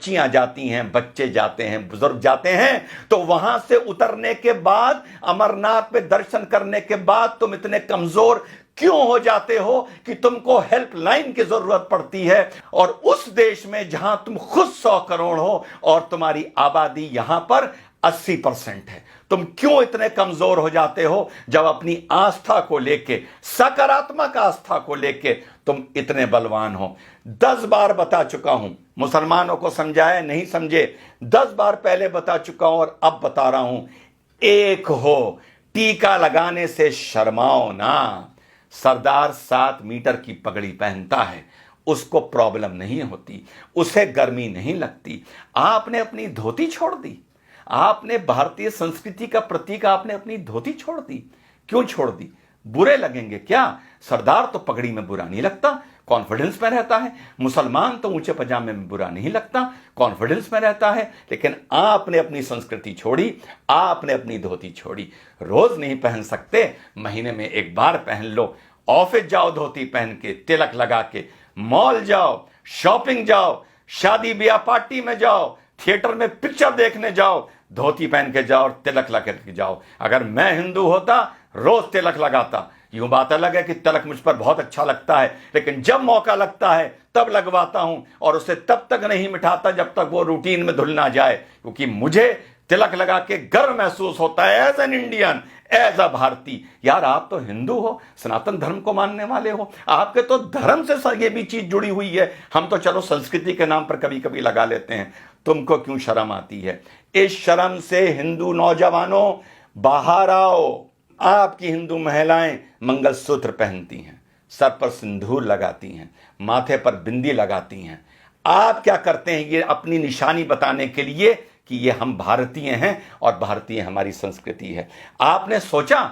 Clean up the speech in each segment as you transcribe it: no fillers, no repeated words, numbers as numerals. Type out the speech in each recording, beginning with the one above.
बच्चियां जाती हैं, बच्चे जाते हैं, बुजुर्ग जाते हैं, तो वहां से उतरने के बाद, अमरनाथ पे दर्शन करने के बाद तुम इतने कमजोर क्यों हो जाते हो कि तुमको हेल्पलाइन की जरूरत पड़ती है? और उस देश में जहां तुम खुद 100 करोड़ हो और तुम्हारी आबादी यहां पर 80% है, तुम क्यों इतने कमजोर हो जाते हो जब अपनी आस्था को लेके, सकारात्मक आस्था को लेके तुम इतने बलवान हो? 10 बार बता चुका हूं, मुसलमानों को समझाया नहीं समझे, 10 बार पहले बता चुका हूं और अब बता रहा हूं, एक हो, टीका लगाने से शर्माओ ना। सरदार 7 मीटर की पगड़ी पहनता है, उसको प्रॉब्लम नहीं होती, उसे गर्मी नहीं लगती। आपने अपनी धोती छोड़ दी, आपने भारतीय संस्कृति का प्रतीक, आपने अपनी धोती छोड़ दी। क्यों छोड़ दी? बुरे लगेंगे क्या? सरदार तो पगड़ी में बुरा नहीं लगता, कॉन्फिडेंस में रहता है। मुसलमान तो ऊंचे पजामे में बुरा नहीं लगता, कॉन्फिडेंस में रहता है। लेकिन आपने अपनी संस्कृति छोड़ी, आपने अपनी धोती छोड़ी। रोज नहीं पहन सकते, महीने में एक बार पहन लो। ऑफिस जाओ धोती पहन के, तिलक लगा के, मॉल जाओ, शॉपिंग जाओ, शादी ब्याह पार्टी में जाओ, थिएटर में पिक्चर देखने जाओ, धोती पहन के जाओ और तिलक लगा के जाओ। अगर मैं हिंदू होता, रोज तिलक लगाता। यूं बात अलग है कि तिलक मुझ पर बहुत अच्छा लगता है, लेकिन जब मौका लगता है तब लगवाता हूं, और उसे तब तक नहीं मिटाता जब तक वो रूटीन में धुल ना जाए, क्योंकि मुझे तिलक लगा के गर्व महसूस होता है as an Indian, as a भारतीय। यार, आप तो हिंदू हो, सनातन धर्म को मानने वाले हो, आपके तो धर्म से ये भी चीज जुड़ी हुई है। हम तो चलो संस्कृति के नाम पर कभी कभी लगा लेते हैं। तुमको क्यों शर्म आती है? इस शर्म से हिंदू नौजवानों बाहर आओ। आपकी हिंदू महिलाएं मंगलसूत्र पहनती हैं, सर पर सिंदूर लगाती हैं, माथे पर बिंदी लगाती हैं। आप क्या करते हैं? ये अपनी निशानी बताने के लिए कि ये हम भारतीय हैं और भारतीय हमारी संस्कृति है। आपने सोचा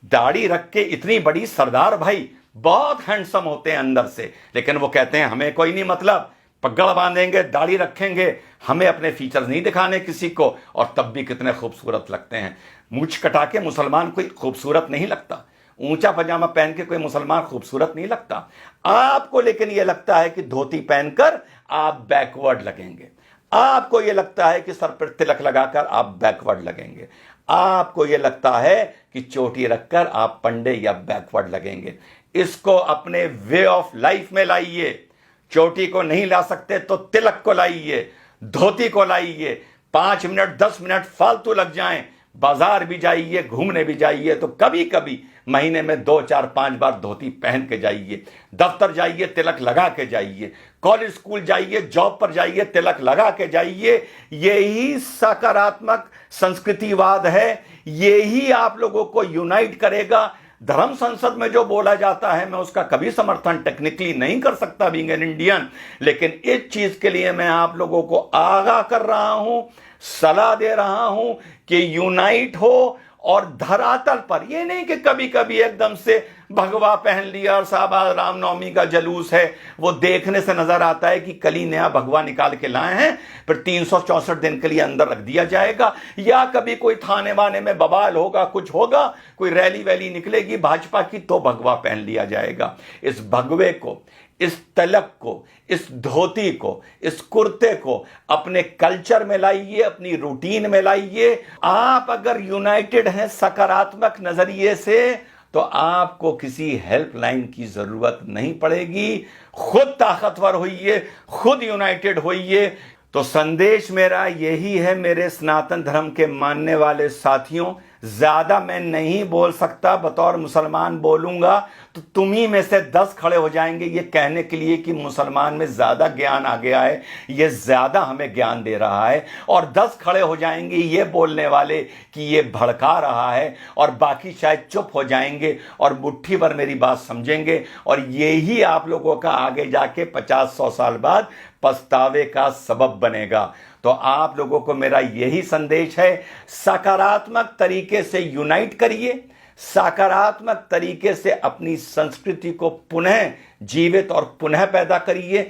दाढ़ी रख के इतनी बड़ी सरदार भाई बहुत हैंडसम होते हैं अंदर से, लेकिन वो कहते हैं हमें कोई नहीं मतलब, पगड़ बांधेंगे, दाढ़ी रखेंगे, हमें अपने फीचर्स नहीं दिखाने किसी को, और तब भी कितने खूबसूरत लगते हैं। मूंछ कटा के मुसलमान कोई खूबसूरत नहीं लगता, ऊंचा पजामा पहन के कोई मुसलमान खूबसूरत नहीं लगता। आपको लेकिन यह लगता है कि धोती पहनकर आप बैकवर्ड लगेंगे, आपको यह लगता है कि सर पर तिलक लगाकर आप बैकवर्ड लगेंगे, आपको यह लगता है कि चोटी रखकर आप पंडे या बैकवर्ड लगेंगे। इसको अपने वे ऑफ लाइफ में लाइए। चोटी को नहीं ला सकते तो तिलक को लाइए, धोती को लाइए। 5 मिनट 10 मिनट फालतू लग जाएं, बाजार भी जाइए, घूमने भी जाइए, तो कभी कभी महीने में 2 4 5 बार धोती पहन के जाइए। दफ्तर जाइए, तिलक लगा के जाइए। कॉलेज स्कूल जाइए, जॉब पर जाइए, तिलक लगा के जाइए। यही सकारात्मक संस्कृतिवाद है, यही आप लोगों को यूनाइट करेगा। धर्म संसद में जो बोला जाता है, मैं उसका कभी समर्थन टेक्निकली नहीं कर सकता बीइंग एन इंडियन, लेकिन इस चीज के लिए मैं आप लोगों को आगाह कर रहा हूं, सलाह दे रहा हूं कि यूनाइट हो। और धरातल पर ये नहीं कि कभी कभी एकदम से भगवा पहन लिया और साहब आज रामनवमी का जलूस है, वो देखने से नजर आता है कि कल ही नया भगवा निकाल के लाए हैं, फिर 364 दिन के लिए अंदर रख दिया जाएगा। या कभी कोई थाने वाने में बवाल होगा, कुछ होगा, कोई रैली वैली निकलेगी भाजपा की, तो भगवा पहन लिया जाएगा। इस भगवे को, इस तलक को, इस धोती को, इस कुर्ते को अपने कल्चर में लाइए, अपनी रूटीन में लाइए। आप अगर यूनाइटेड हैं सकारात्मक नजरिए से, तो आपको किसी हेल्पलाइन की जरूरत नहीं पड़ेगी। खुद ताकतवर होइए, खुद यूनाइटेड होइए। तो संदेश मेरा यही है मेरे सनातन धर्म के मानने वाले साथियों, ज्यादा मैं नहीं बोल सकता, बतौर मुसलमान बोलूंगा तो तुम ही में से 10 खड़े हो जाएंगे ये कहने के लिए कि मुसलमान में ज्यादा ज्ञान आ गया है, ये ज्यादा हमें ज्ञान दे रहा है, और 10 खड़े हो जाएंगे ये बोलने वाले कि ये भड़का रहा है, और बाकी शायद चुप हो जाएंगे और मुट्ठी भर मेरी बात समझेंगे। और यही आप लोगों का आगे जाके 50-100 साल बाद पछतावे का सबब बनेगा। तो आप लोगों को मेरा यही संदेश है, सकारात्मक तरीके से यूनाइट करिए, सकारात्मक तरीके से अपनी संस्कृति को पुनः जीवित और पुनः पैदा करिए।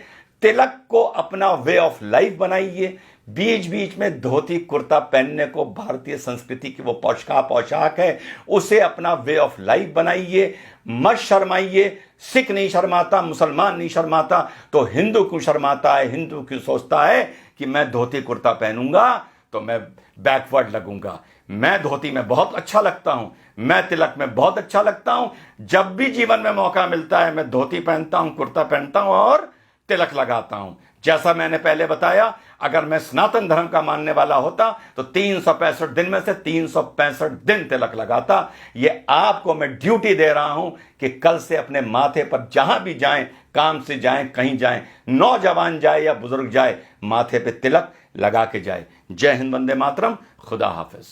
तिलक को अपना वे ऑफ लाइफ बनाइए। बीच बीच में धोती कुर्ता पहनने को भारतीय संस्कृति की वो पोशाक है, उसे अपना वे ऑफ लाइफ बनाइए। मत शर्माइए। सिख नहीं शर्माता, मुसलमान नहीं शर्माता, तो हिंदू क्यों शर्माता है? हिंदू क्यों सोचता है कि मैं धोती कुर्ता पहनूंगा तो मैं बैकवर्ड लगूंगा। मैं धोती में बहुत अच्छा लगता हूं, मैं तिलक में बहुत अच्छा लगता हूं। जब भी जीवन में मौका मिलता है मैं धोती पहनता हूं, कुर्ता पहनता हूं और तिलक लगाता हूं। जैसा मैंने पहले बताया, अगर मैं सनातन धर्म का मानने वाला होता तो 365 दिन में से 365 दिन तिलक लगाता। ये आपको मैं ड्यूटी दे रहा हूं कि कल से अपने माथे पर जहां भी जाएं, काम से जाएं, कहीं जाएं, नौजवान जाए या बुजुर्ग जाए, माथे पे तिलक लगा के जाए। जय हिंद, वंदे मातरम, खुदा हाफिज।